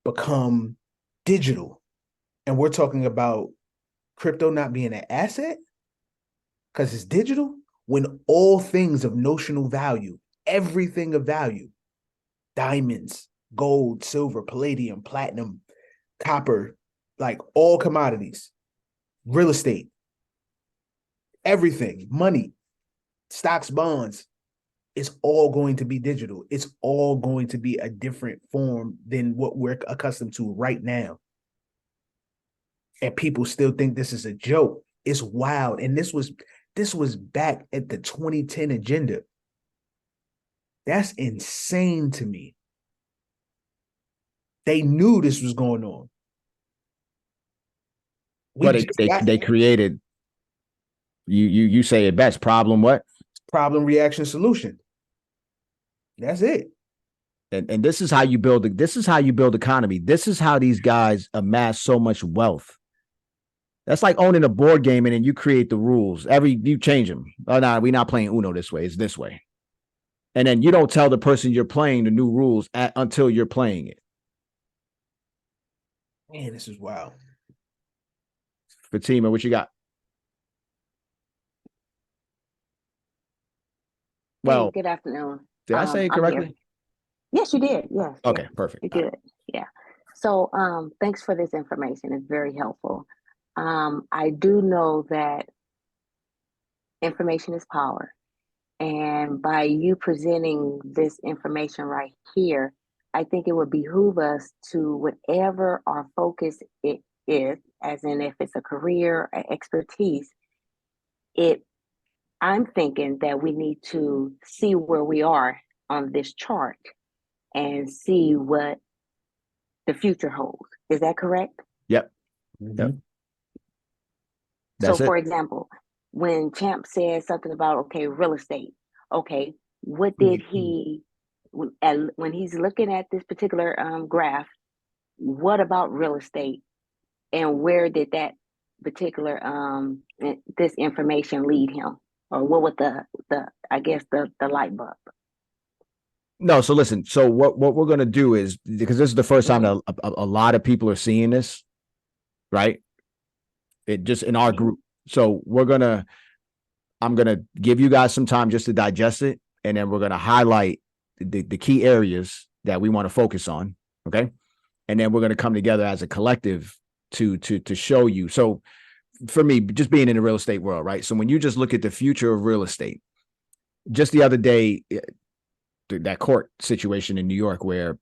become digital, and we're talking about crypto not being an asset because it's digital, when all things of notional value, everything of value, diamonds, gold, silver, palladium, platinum, copper, like all commodities, real estate, everything, money, stocks, bonds, it's all going to be digital. It's all going to be a different form than what we're accustomed to right now. And people still think this is a joke. It's wild. And this was back at the 2010 agenda. That's insane to me. They knew this was going on. But they created, you say it best, problem what? Problem, reaction, solution. That's it. And this is how you build economy. This is how these guys amass so much wealth. That's like owning a board game and then you create the rules. You change them. Oh, no, we're not playing Uno this way. It's this way. And then you don't tell the person you're playing the new rules until you're playing it. Man, this is wild. Fatima, what you got? Well, hey, good afternoon. Did I say it correctly? Yes, you did. Yes. Okay, yes. perfect. You did. Yeah. So thanks for this information. It's very helpful. I do know that information is power. And by you presenting this information right here, I think it would behoove us to whatever our focus it is, as in if it's a career or expertise, I'm thinking that we need to see where we are on this chart and see what the future holds. Is that correct? Yep. Mm-hmm. Yep. So, for example, when Champ said something about, okay, real estate, okay, what did he, when he's looking at this particular graph, what about real estate and where did that particular, this information lead him? Or what would the light bulb? No, so listen. So what we're gonna do is, because this is the first time that a lot of people are seeing this, right? It just in our group. So I'm gonna give you guys some time just to digest it, and then we're gonna highlight the key areas that we want to focus on. Okay, and then we're gonna come together as a collective to show you. So for me, just being in the real estate world, right? So when you just look at the future of real estate, just the other day, that court situation in New York where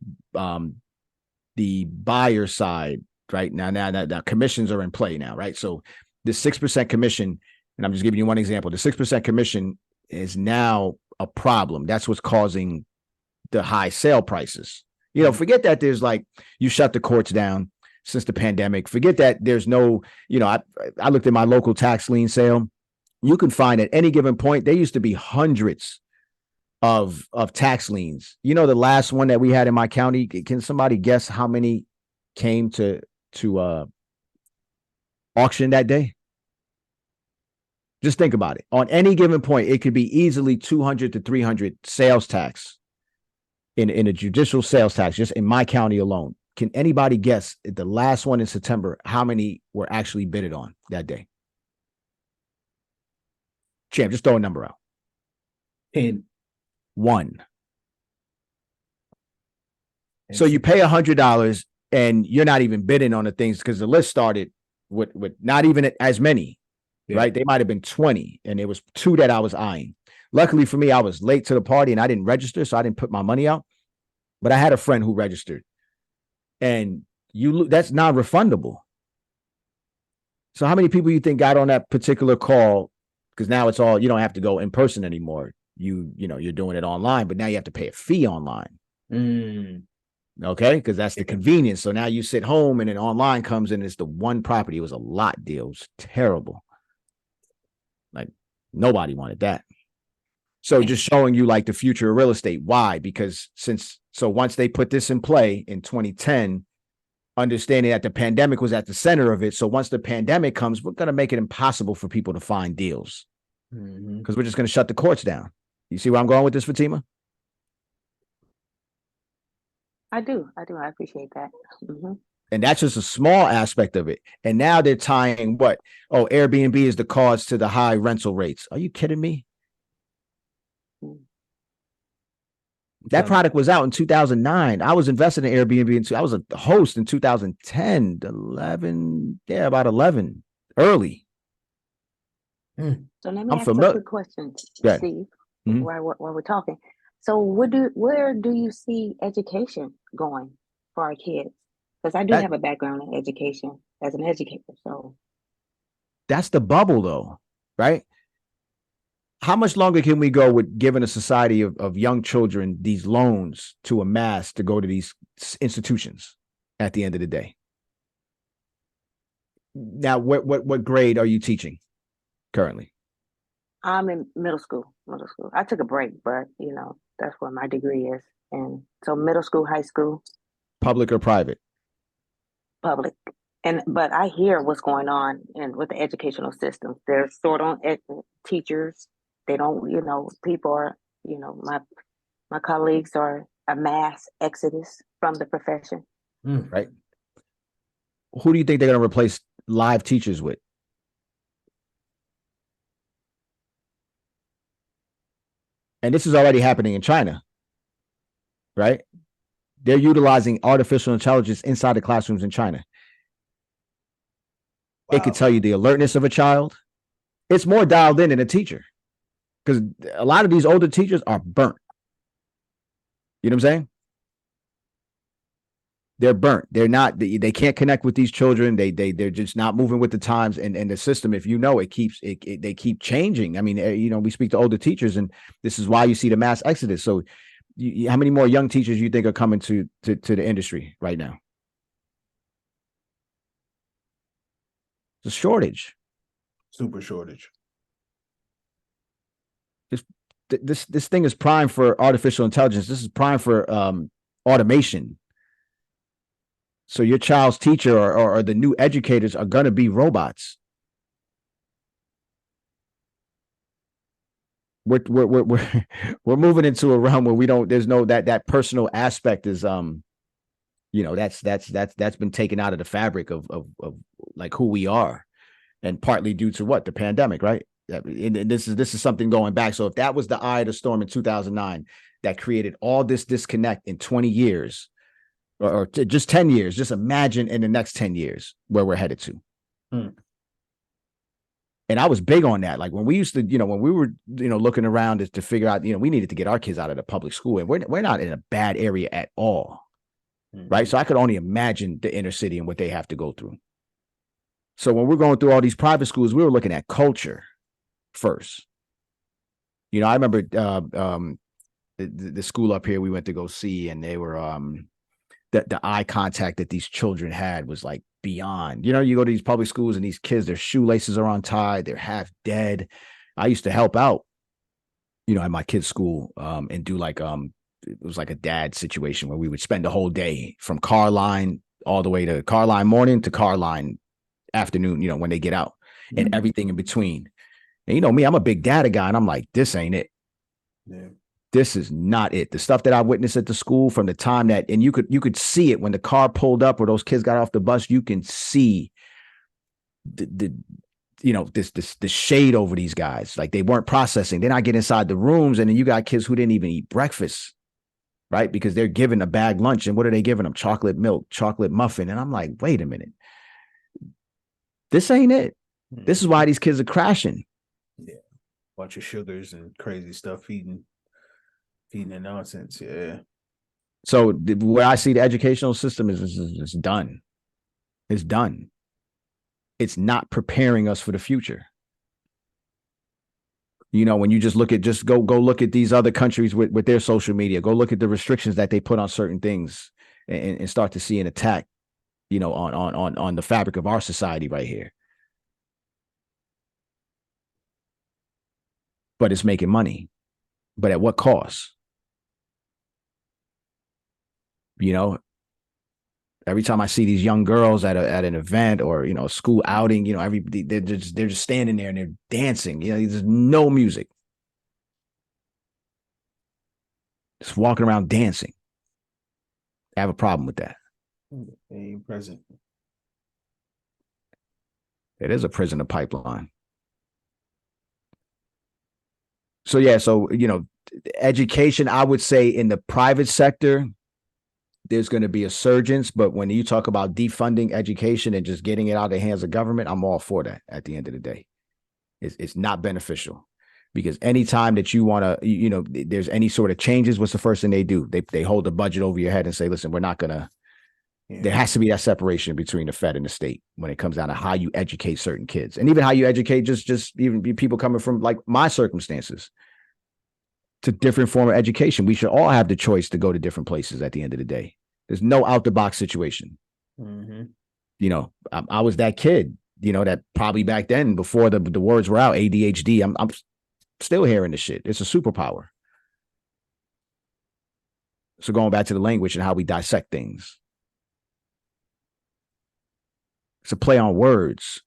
the buyer side, right now that commissions are in play now, right? So the 6% commission, and I'm just giving you one example, the 6% commission is now a problem. That's what's causing the high sale prices. You know, forget that there's like, you shut the courts down since the pandemic. Forget that there's no, you know, I looked at my local tax lien sale. You can find at any given point, there used to be hundreds of tax liens. You know, the last one that we had in my county, can somebody guess how many came to auction that day? Just think about it. On any given point, it could be easily 200 to 300 sales tax in a judicial sales tax, just in my county alone. Can anybody guess at the last one in September, how many were actually bidded on that day? Champ, just throw a number out. 10. 1. So you pay $100 and you're not even bidding on the things because the list started with not even as many, right? They might have been 20 and it was 2 that I was eyeing. Luckily for me, I was late to the party and I didn't register, so I didn't put my money out. But I had a friend who registered, and that's non-refundable. So how many people you think got on that particular call? Because now it's all, you don't have to go in person anymore. You know, you're doing it online, but now you have to pay a fee online. Okay, because that's the convenience. So now you sit home and then online comes in, it's the one property. It was a lot deal. It was terrible. Like nobody wanted that. So just showing you like the future of real estate. Why? Because once they put this in play in 2010, understanding that the pandemic was at the center of it. So once the pandemic comes, we're going to make it impossible for people to find deals because we're just going to shut the courts down. You see where I'm going with this, Fatima? I do. I appreciate that. And that's just a small aspect of it. And now they're tying what? Oh, Airbnb is the cause to the high rental rates. Are you kidding me? That product was out in 2009. I was invested in Airbnb. I was a host in 2010, 11. Yeah, about 11, early. So let me ask you a quick question, Steve, while we're talking. So where do you see education going for our kids? Because I do have a background in education as an educator. So that's the bubble though, right? How much longer can we go with giving a society of young children these loans to amass to go to these institutions at the end of the day? Now, what grade are you teaching currently? I'm in middle school. I took a break, but you know, that's where my degree is. And so middle school, high school. Public or private? Public. But I hear what's going on with the educational system. They're short on teachers. They don't, you know, people are, you know, my colleagues are a mass exodus from the profession. Right. Who do you think they're going to replace live teachers with? And this is already happening in China, right? They're utilizing artificial intelligence inside the classrooms in China. Wow. It could tell you the alertness of a child. It's more dialed in than a teacher. Because a lot of these older teachers are burnt. You know what I'm saying? They're burnt. They're not, they can't connect with these children. They're just not moving with the times. And the system, if you know, they keep changing. I mean, you know, we speak to older teachers, and this is why you see the mass exodus. So how many more young teachers you think are coming to the industry right now? It's a shortage. Super shortage. This thing is prime for artificial intelligence. This is prime for automation. So your child's teacher or the new educators are going to be robots. We're moving into a realm where there's no that personal aspect is you know, that's been taken out of the fabric of like who we are, and partly due to what? The pandemic, right? And this is something going back. So if that was the eye of the storm in 2009 that created all this disconnect in 20 years or just 10 years, just imagine in the next 10 years where we're headed to. And I was big on that. Like when we used to, when we were, looking around to figure out, we needed to get our kids out of the public school, and we're not in a bad area at all. Right. So I could only imagine the inner city and what they have to go through. So when we're going through all these private schools, we were looking at culture first. I remember the school up here we went to go see, and they were the eye contact that these children had was like beyond. You go to these public schools and these kids, their shoelaces are untied, they're half dead. I used to help out, at my kids' school, and do like it was like a dad situation where we would spend the whole day from car line all the way to car line morning to car line afternoon, when they get out, and everything in between. And me, I'm a big data guy, and I'm like, this ain't it. Yeah. This is not it. The stuff that I witnessed at the school from the time that, and you could see it when the car pulled up or those kids got off the bus, you can see the shade over these guys. Like they weren't processing. Then I get inside the rooms, and then you got kids who didn't even eat breakfast, right? Because they're given a bag lunch, and what are they giving them? Chocolate milk, chocolate muffin. And I'm like, wait a minute. This ain't it. This is why these kids are crashing. Yeah. Bunch of sugars and crazy stuff, feeding the nonsense. Yeah. So where I see the educational system is done. It's done. It's not preparing us for the future. When you just go look at these other countries with their social media, go look at the restrictions that they put on certain things, and start to see an attack, on the fabric of our society right here. But it's making money. But at what cost? Every time I see these young girls at an event or a school outing, they're just standing there and they're dancing. There's no music, just walking around dancing. I have a problem with that. They ain't present. It is a prisoner pipeline. So yeah, education, I would say in the private sector, there's going to be a surge, but when you talk about defunding education and just getting it out of the hands of government, I'm all for that. At the end of the day, it's not beneficial, because anytime that you want to, there's any sort of changes, what's the first thing they do? They hold the budget over your head and say, listen, we're not going to. Yeah. There has to be that separation between the Fed and the state when it comes down to how you educate certain kids, and even how you educate just even people coming from like my circumstances to different form of education. We should all have the choice to go to different places at the end of the day. There's no out the box situation. I was that kid, that probably back then, before the words were out, ADHD, I'm still hearing this shit. It's a superpower. So going back to the language and how we dissect things. It's a play on words,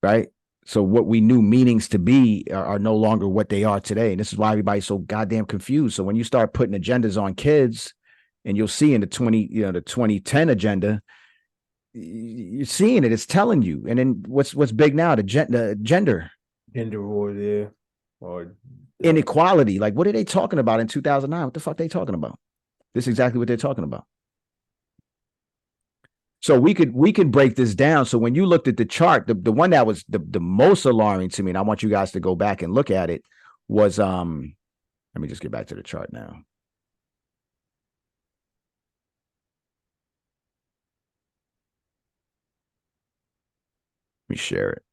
right? So what we knew meanings to be are no longer what they are today. And this is why everybody's so goddamn confused. So when you start putting agendas on kids, and you'll see in the 2010 agenda, you're seeing it. It's telling you. And then what's big now? The gender war there, or inequality. Like, what are they talking about in 2009? What the fuck are they talking about? This is exactly what they're talking about. So we could break this down. So when you looked at the chart, the one that was the most alarming to me, and I want you guys to go back and look at it, was let me just get back to the chart now. Let me share it.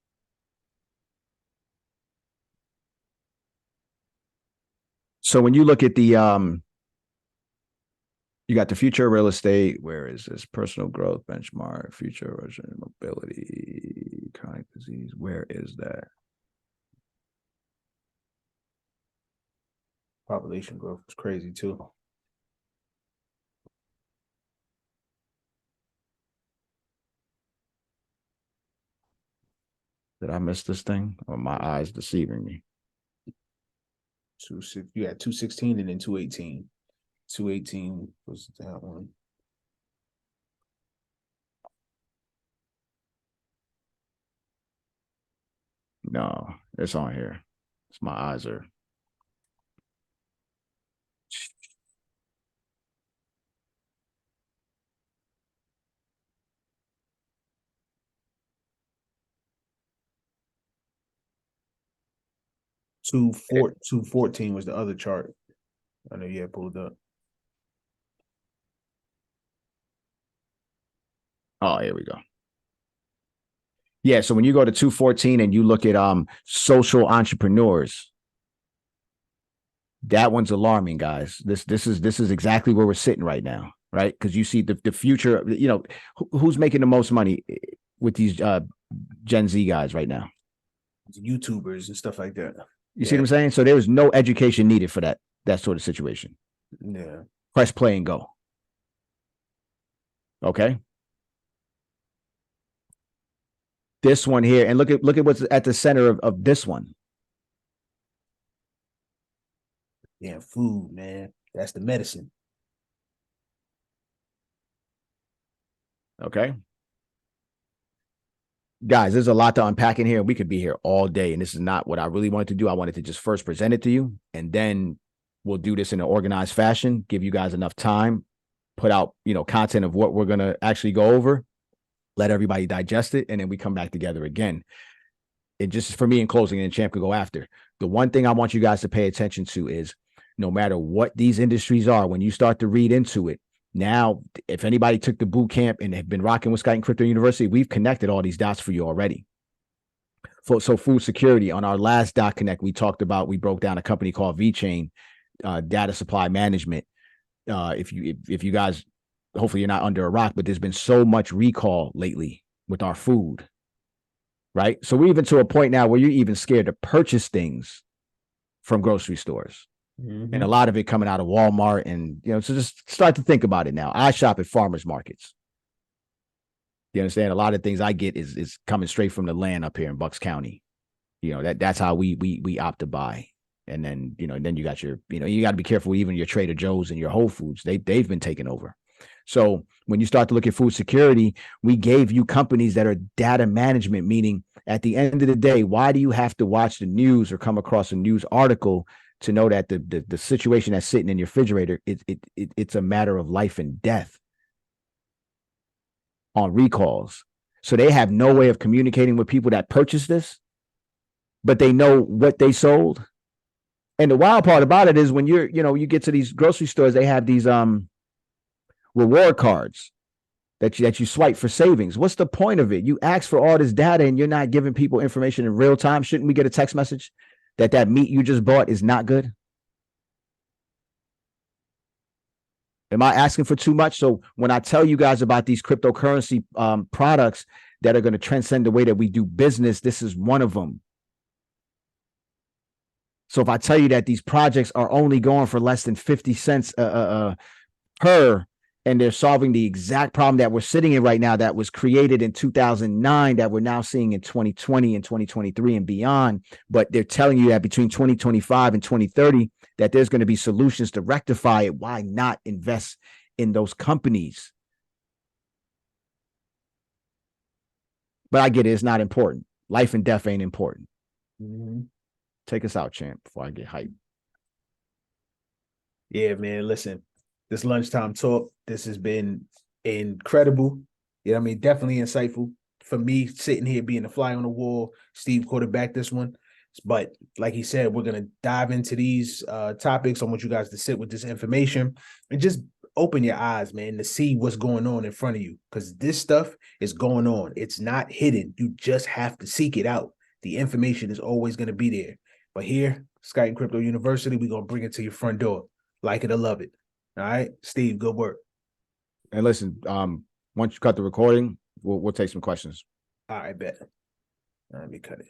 So when you look at the you got the future of real estate. Where is this? Personal growth benchmark, future Russian mobility, chronic disease. Where is that? Population growth is crazy too. Did I miss this thing? Or my eyes deceiving me? You had 216 and then 218. 218 was that one. No, it's on here. It's my eyes are. 214 was the other chart. I know you had pulled up. Oh, here we go. Yeah, so when you go to 214 and you look at social entrepreneurs, that one's alarming, guys. This is exactly where we're sitting right now, right? Because you see the future, you know, who's making the most money with these Gen Z guys right now? YouTubers and stuff like that. You see what I'm saying? So there was no education needed for that sort of situation. Yeah. Press play and go. Okay. This one here, and look at what's at the center of this one. Yeah, food, man. That's the medicine. Okay. Guys, there's a lot to unpack in here. We could be here all day, and this is not what I really wanted to do. I wanted to just first present it to you, and then we'll do this in an organized fashion, give you guys enough time, put out, you know, content of what we're going to actually go over, let everybody digest it, and then we come back together again. It just for me in closing, and Champ could go after. The one thing I want you guys to pay attention to is no matter what these industries are, when you start to read into it, now, if anybody took the boot camp and have been rocking with Skyton Crypto University, we've connected all these dots for you already. So food security, on our last dot connect, we broke down a company called VChain, data supply management. If you guys, hopefully you're not under a rock, but there's been so much recall lately with our food, right? So we're even to a point now where you're even scared to purchase things from grocery stores. Mm-hmm. And a lot of it coming out of Walmart, and you know, so just start to think about it now. I shop at farmers markets. You understand? A lot of things I get is coming straight from the land up here in Bucks County. You know, that's how we opt to buy. And then, you know, then you got your, you know, you got to be careful, even your Trader Joe's and your Whole Foods. They've been taken over. So when you start to look at food security, we gave you companies that are data management, meaning at the end of the day, why do you have to watch the news or come across a news article to know that the situation that's sitting in your refrigerator, it's a matter of life and death on recalls. So they have no way of communicating with people that purchase this, but they know what they sold. And the wild part about it is when you get to these grocery stores, they have these reward cards that you swipe for savings. What's the point of it? You ask for all this data and you're not giving people information in real time. Shouldn't we get a text message that meat you just bought is not good? Am I asking for too much? So when I tell you guys about these cryptocurrency products that are going to transcend the way that we do business, this is one of them. So if I tell you that these projects are only going for less than 50 cents per, and they're solving the exact problem that we're sitting in right now that was created in 2009 that we're now seeing in 2020 and 2023 and beyond. But they're telling you that between 2025 and 2030, that there's going to be solutions to rectify it. Why not invest in those companies? But I get it. It's not important. Life and death ain't important. Mm-hmm. Take us out, Champ, before I get hyped. Yeah, man. Listen, this lunchtime talk, this has been incredible. You know what I mean? Definitely insightful for me sitting here being a fly on the wall. Steve quarterbacked this one. But like he said, we're going to dive into these topics. I want you guys to sit with this information and just open your eyes, man, to see what's going on in front of you, because this stuff is going on. It's not hidden. You just have to seek it out. The information is always going to be there. But here, Skyton Crypto University, we're going to bring it to your front door. Like it or love it. All right, Steve, good work. And listen, once you cut the recording, we'll take some questions. All right, bet. Let me cut it.